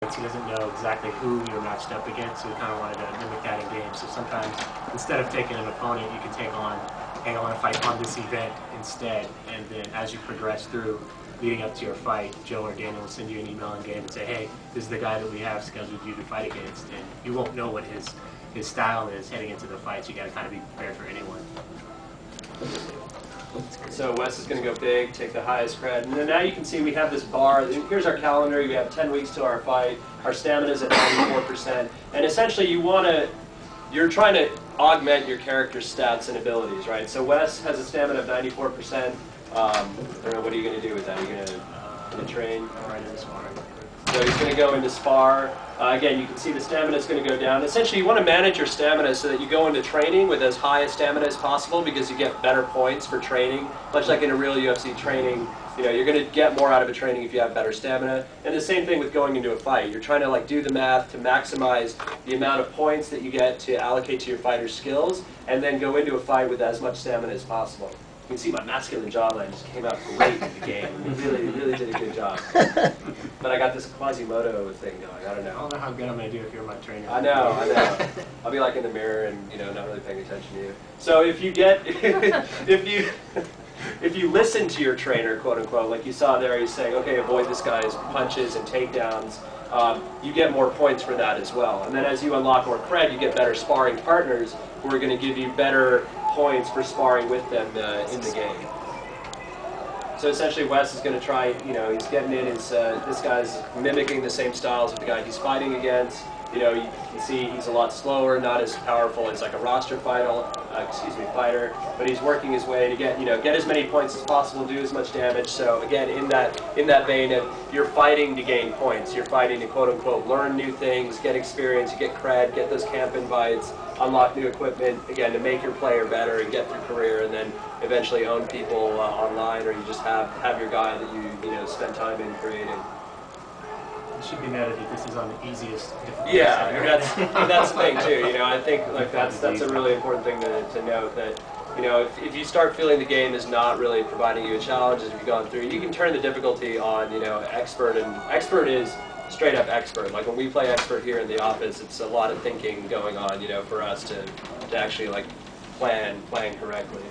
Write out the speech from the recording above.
fights, he doesn't know exactly who you're matched up against, so we kind of wanted to mimic that in games. So sometimes, instead of taking an opponent, you can take on, hey, I want to fight on this event instead, and then as you progress through, leading up to your fight, Joe or Daniel will send you an email in game and say, hey, this is the guy that we have scheduled you to fight against, and you won't know what his style is heading into the fight, so you got to kind of be prepared for anyone. So Wes is going to go big, take the highest cred, and then now you can see we have this bar. Here's our calendar. We have 10 weeks to our fight. Our stamina is at 94%, and essentially you're trying to augment your character's stats and abilities, right? So Wes has a stamina of 94%. I don't know, what are you going to do with that? Are you going to train? Right into sparring. So he's going to go into spar. Again, you can see the stamina is going to go down. Essentially, you want to manage your stamina so that you go into training with as high a stamina as possible because you get better points for training. Much like in a real UFC training, you're going to get more out of a training if you have better stamina. And the same thing with going into a fight. You're trying to do the math to maximize the amount of points that you get to allocate to your fighter's skills, and then go into a fight with as much stamina as possible. You can see my masculine jawline just came out great in the game. We really did a good job. But I got this Quasimodo thing going. I don't know. I don't know how good I'm going to do if you're my trainer. I know. I'll be like in the mirror and not really paying attention to you. So if you listen to your trainer, quote unquote, like you saw there, he's saying, okay, avoid this guy's punches and takedowns. You get more points for that as well. And then as you unlock more cred, you get better sparring partners who are going to give you better points for sparring with them in the game. So essentially Wes is going to try, he's getting in his, this guy's mimicking the same styles of the guy he's fighting against. You can see he's a lot slower, not as powerful as like a roster fighter, but he's working his way to get as many points as possible, do as much damage. So again, in that vein of you're fighting to gain points, you're fighting to quote unquote learn new things, get experience, you get cred, get those camp invites, unlock new equipment, again to make your player better and get through career, and then eventually own people online, or you just have your guy that you spend time in creating. It should be noted that this is on the easiest difficulty. Yeah, and that's the thing too. I think that's a really important thing to note, that if you start feeling the game is not really providing you a challenge as you've gone through, you can turn the difficulty on expert, and expert is straight up expert. Like when we play expert here in the office, it's a lot of thinking going on for us to actually plan correctly.